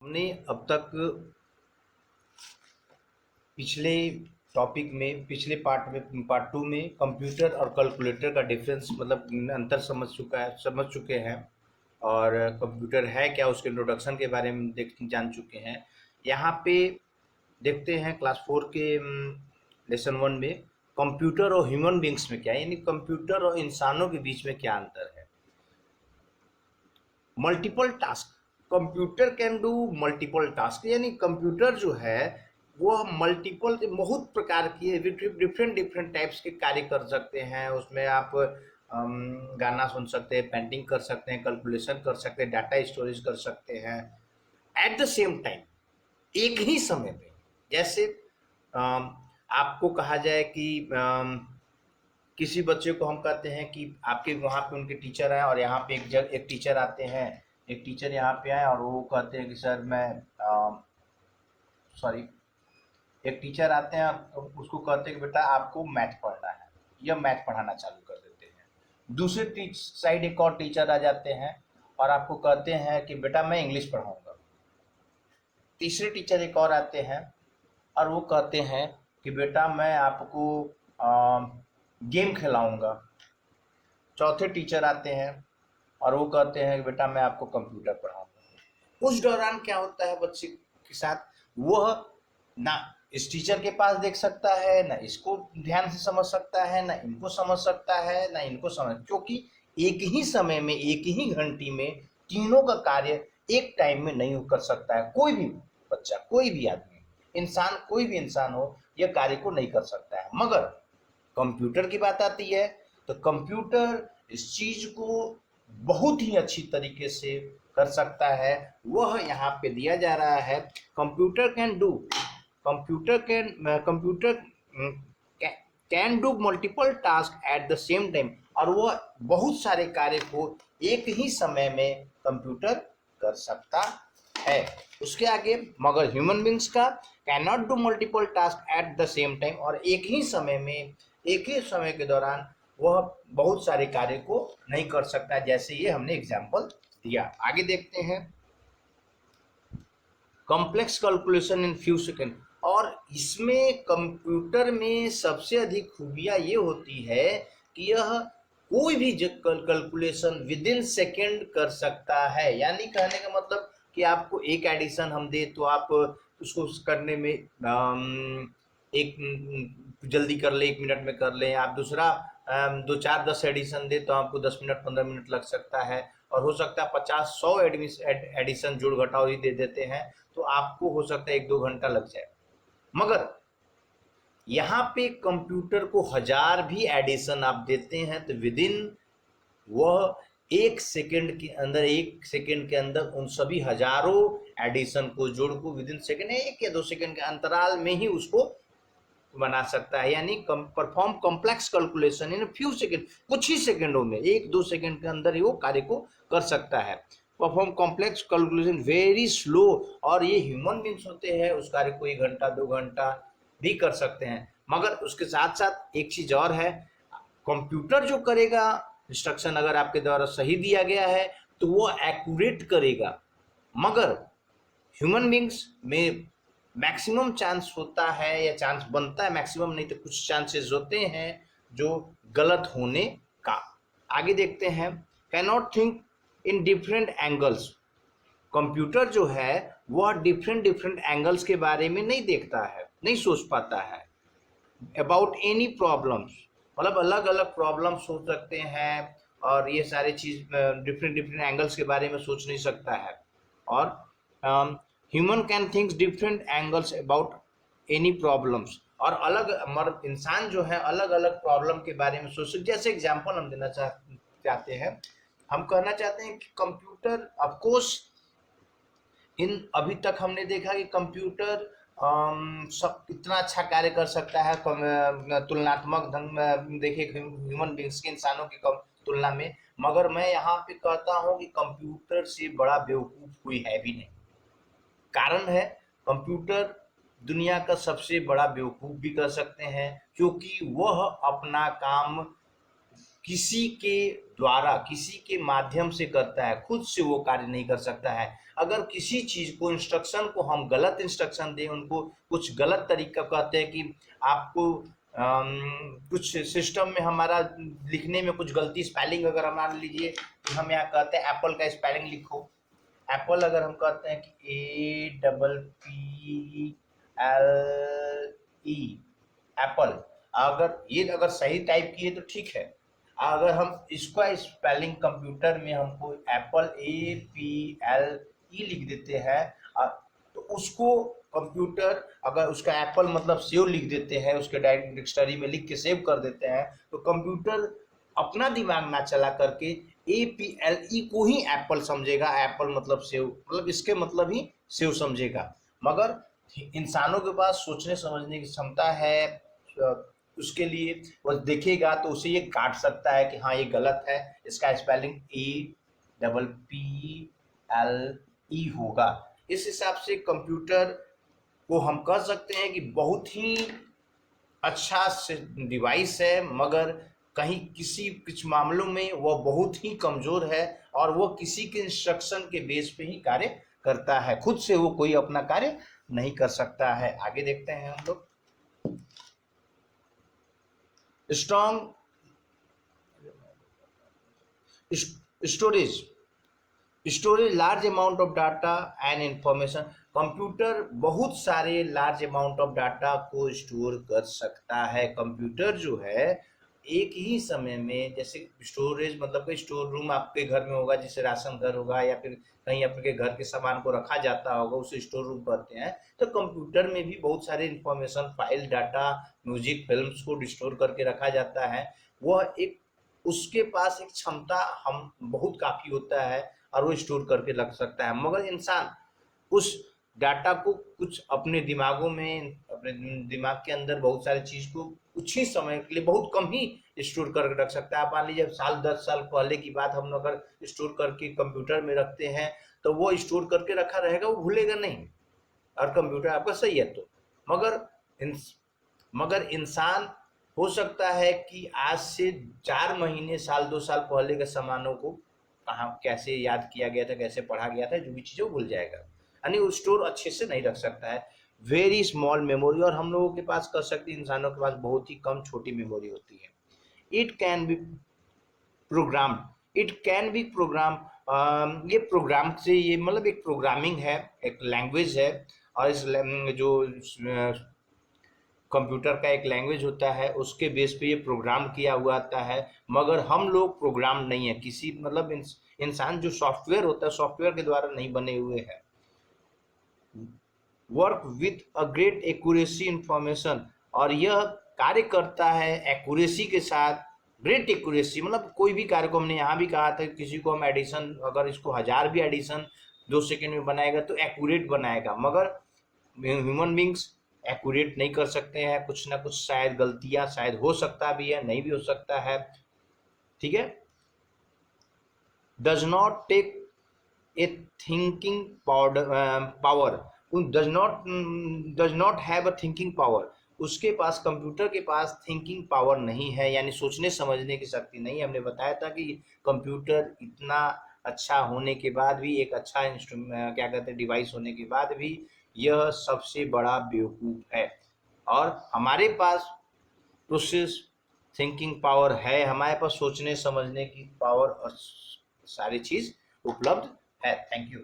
हमने अब तक पिछले टॉपिक में पिछले पार्ट टू में कंप्यूटर और कैलकुलेटर का डिफरेंस मतलब अंतर समझ चुके हैं। और कंप्यूटर है क्या उसके इंट्रोडक्शन के बारे में जान चुके हैं। यहाँ पे देखते हैं क्लास 4 के लेसन 1 में कंप्यूटर और ह्यूमन बींग्स में क्या है, यानी कंप्यूटर और इंसानों के बीच में क्या अंतर है। Multiple task, computer can do multiple task, यानी कंप्यूटर जो है वो मल्टीपल बहुत प्रकार की डिफरेंट डिफरेंट टाइप्स के कार्य कर सकते हैं। उसमें आप गाना सुन सकते हैं, पेंटिंग कर सकते हैं, कैलकुलेशन कर सकते हैं, डाटा स्टोरेज कर सकते हैं एट द सेम टाइम, एक ही समय में। जैसे आपको कहा जाए कि किसी बच्चे को हम कहते हैं कि आपके वहाँ पे उनके टीचर आए और यहाँ पे एक टीचर आते हैं, एक टीचर यहाँ पे आए और वो कहते हैं कि सर मैं सॉरी एक टीचर आते हैं और उसको कहते हैं कि बेटा आपको मैथ पढ़ना है, या मैथ पढ़ाना चालू कर देते हैं। दूसरे साइड एक और टीचर आ जाते हैं और आपको कहते हैं कि बेटा मैं इंग्लिश पढ़ाऊंगा। तीसरे टीचर एक और आते हैं और वो कहते हैं कि बेटा मैं आपको गेम खिलाऊंगा। चौथे टीचर आते हैं और वो कहते हैं कि बेटा मैं आपको कंप्यूटर पढ़ाऊंगा। उस दौरान क्या होता है बच्चे के साथ, वह ना इस टीचर के पास देख सकता है, ना इसको ध्यान से समझ सकता है, ना इनको समझ सकता है, ना इनको समझ, क्योंकि एक ही समय में एक ही घंटी में तीनों का कार्य एक टाइम में नहीं कर सकता है। कोई भी बच्चा, कोई भी आदमी, इंसान, कोई भी इंसान हो, यह कार्य को नहीं कर सकता है। मगर कंप्यूटर की बात आती है तो कंप्यूटर इस चीज को बहुत ही अच्छी तरीके से कर सकता है। वह यहाँ पे दिया जा रहा है, computer can do computer can do multiple task at the same time, और वह बहुत सारे कार्य को एक ही समय में कंप्यूटर कर सकता है। उसके आगे मगर ह्यूमन बींग्स का can not do multiple task at the same time, और एक ही समय में एक ही समय के दौरान वह बहुत सारे कार्य को नहीं कर सकता, जैसे ये हमने एग्जाम्पल दिया। आगे देखते हैं complex calculation in few second. और इसमें कंप्यूटर में सबसे अधिक खूबियां ये होती है कि यह कोई भी कैलकुलेशन विद इन सेकेंड कर सकता है। यानी कहने का मतलब कि आपको एक एडिशन हम दे तो आप उसको करने में एक जल्दी कर ले, 1 मिनट में कर लें। आप दूसरा 2 4 10 एडिशन दे तो आपको 10 मिनट 15 मिनट लग सकता है, और हो सकता है 50 100 एडिशन जोड़ घटाव ही दे देते हैं तो आपको हो सकता है 1 2 घंटा लग जाए। मगर यहाँ पे कंप्यूटर को 1000 भी एडिशन आप देते हैं तो विद इन वह 1 सेकेंड के अंदर, 1 सेकेंड के अंदर उन सभी हजारों एडिशन को जोड़ को विद इन सेकेंड, 1 या 2 सेकेंड के अंतराल में ही उसको बना सकता है। यानी perform complex calculation in few second, कुछ ही सेकेंडों में, 1 2 सेकेंड के अंदर ही वो कार्य को कर सकता है। Perform complex calculation very slow, और ये ह्यूमन बींग्स होते हैं उस कार्य को 1 घंटा 2 घंटा भी कर सकते हैं। मगर उसके साथ साथ एक चीज और है, कंप्यूटर जो करेगा, इंस्ट्रक्शन अगर आपके द्वारा सही दिया गया है तो वो एक्यूरेट करेगा। मगर ह्यूमन बींग्स में मैक्सिमम चांस होता है, या चांस बनता है, मैक्सिमम नहीं तो कुछ चांसेस होते हैं जो गलत होने का। आगे देखते हैं can not think in different angles. Computer जो है वह डिफरेंट डिफरेंट एंगल्स के बारे में नहीं देखता है, नहीं सोच पाता है। अबाउट एनी प्रॉब्लम्स, मतलब अलग अलग प्रॉब्लम सोच सकते हैं, और ये सारे चीज डिफरेंट डिफरेंट एंगल्स के बारे में सोच नहीं सकता है। और human can think different angles about any problems, और अलग मर्द इंसान जो है अलग अलग प्रॉब्लम के बारे में सोच सकते। जैसे एग्जांपल हम देना चाहते हैं, हम कहना चाहते हैं कि कंप्यूटर ऑफकोर्स इन अभी तक हमने देखा कि कंप्यूटर सब इतना अच्छा कार्य कर सकता है तुलनात्मक ढंग में देखिए ह्यूमन बींग्स के, इंसानों की तुलना में। मगर मैं यहाँ पे कहता हूँ कि कंप्यूटर से बड़ा बेवकूफ कोई है भी नहीं। कारण है, कंप्यूटर दुनिया का सबसे बड़ा बेवकूफ भी कर सकते हैं, क्योंकि वह अपना काम किसी के द्वारा, किसी के माध्यम से करता है, खुद से वो कार्य नहीं कर सकता है। अगर किसी चीज को, इंस्ट्रक्शन को हम गलत इंस्ट्रक्शन दें, उनको कुछ गलत तरीका कहते हैं कि आपको कुछ सिस्टम में हमारा लिखने में कुछ गलती, स्पेलिंग अगर हम मान लीजिए कि हम यहाँ कहते हैं एप्पल का स्पेलिंग लिखो, एप्पल अगर हम कहते हैं कि APPLE, एप्पल, अगर सही टाइप किए तो ठीक है। अगर हम इसका स्पेलिंग कंप्यूटर में हमको एप्पल APLE लिख देते हैं, तो उसको कंप्यूटर अगर उसका एप्पल मतलब सेव लिख देते हैं, उसके डिक्शनरी में लिख के सेव कर देते हैं, तो कंप्यूटर अपना दिमाग ना चला करके APLE को ही एप्पल समझेगा, एप्पल मतलब सेव, मतलब इसके मतलब ही सेव समझेगा। मगर इंसानों के पास सोचने समझने की क्षमता है, उसके लिए वो देखेगा तो उसे ये काट सकता है कि हाँ ये गलत है, इसका स्पेलिंग APPLE होगा। इस हिसाब से कंप्यूटर को हम कह सकते हैं कि बहुत ही अच्छा डिवाइस है, मगर कहीं किसी कुछ मामलों में वह बहुत ही कमजोर है और वो किसी के इंस्ट्रक्शन के बेस पे ही कार्य करता है, खुद से वो कोई अपना कार्य नहीं कर सकता है। आगे देखते हैं हम लोग। Strong storage, large amount of data and information. Computer बहुत सारे लार्ज अमाउंट ऑफ डाटा को स्टोर कर सकता है। कंप्यूटर जो है एक ही समय में, जैसे स्टोरेज मतलब कोई स्टोर रूम आपके घर में होगा, जैसे राशन घर होगा या फिर कहीं आपके घर के सामान को रखा जाता होगा, उसे स्टोर रूम कहते हैं। तो कंप्यूटर में भी बहुत सारे information, file, data, music, films को स्टोर करके रखा जाता है। वह एक, उसके पास एक क्षमता हम बहुत काफी होता है और वो स्टोर करके रख सकता है। मगर इंसान उस डाटा को कुछ अपने दिमागों में, अपने दिमाग के अंदर बहुत सारी चीज को कुछ ही समय के लिए बहुत कम ही स्टोर करके रख सकता है। आप मान लीजिए साल 10 साल पहले की बात हम अगर स्टोर करके कंप्यूटर में रखते हैं तो वो स्टोर करके रखा रहेगा, वो भूलेगा नहीं, और कंप्यूटर आपका सही है तो। मगर मगर इंसान हो सकता है कि आज से 4 महीने, साल 2 साल पहले के सामानों को कहाँ कैसे याद किया गया था, कैसे पढ़ा गया था, जो भी चीज़ें भूल जाएगा, यानी वो स्टोर अच्छे से नहीं रख सकता है। वेरी स्मॉल मेमोरी, और हम लोगों के पास कर सकते हैं, इंसानों के पास बहुत ही कम छोटी मेमोरी होती है। It can be program, it can be program, ये प्रोग्राम से, ये मतलब एक प्रोग्रामिंग है, एक लैंग्वेज है, और इस जो कंप्यूटर का एक लैंग्वेज होता है, उसके बेस पे ये प्रोग्राम किया हुआ आता है। मगर हम लोग प्रोग्राम नहीं है, किसी मतलब इंसान जो सॉफ्टवेयर होता है, सॉफ्टवेयर के द्वारा नहीं बने हुए हैं। Work with a great accuracy information, और यह कार्य करता है एक्यूरेसी के साथ। ग्रेट एक्यूरेसी मतलब कोई भी कार्य को, हमने यहाँ भी कहा था, किसी को हम एडिशन, अगर इसको 1000 भी एडिशन 2 सेकंड में बनाएगा तो एक्यूरेट बनाएगा। मगर ह्यूमन बींग्स एक्यूरेट नहीं कर सकते हैं, कुछ ना कुछ शायद गलतियां, शायद हो सकता भी है, नहीं भी हो सकता है, ठीक है। Does not take a thinking power, does not have a thinking power, उसके पास, कंप्यूटर के पास थिंकिंग पावर नहीं है, यानी सोचने समझने की शक्ति नहीं है। हमने बताया था कि कंप्यूटर इतना अच्छा होने के बाद भी, एक अच्छा इंस्ट्रूमेंट क्या कहते हैं डिवाइस होने के बाद भी, यह सबसे बड़ा बेवकूफ है। और हमारे पास प्रोसेस थिंकिंग पावर है, हमारे पास सोचने समझने की पावर और सारी चीज उपलब्ध है। Thank you.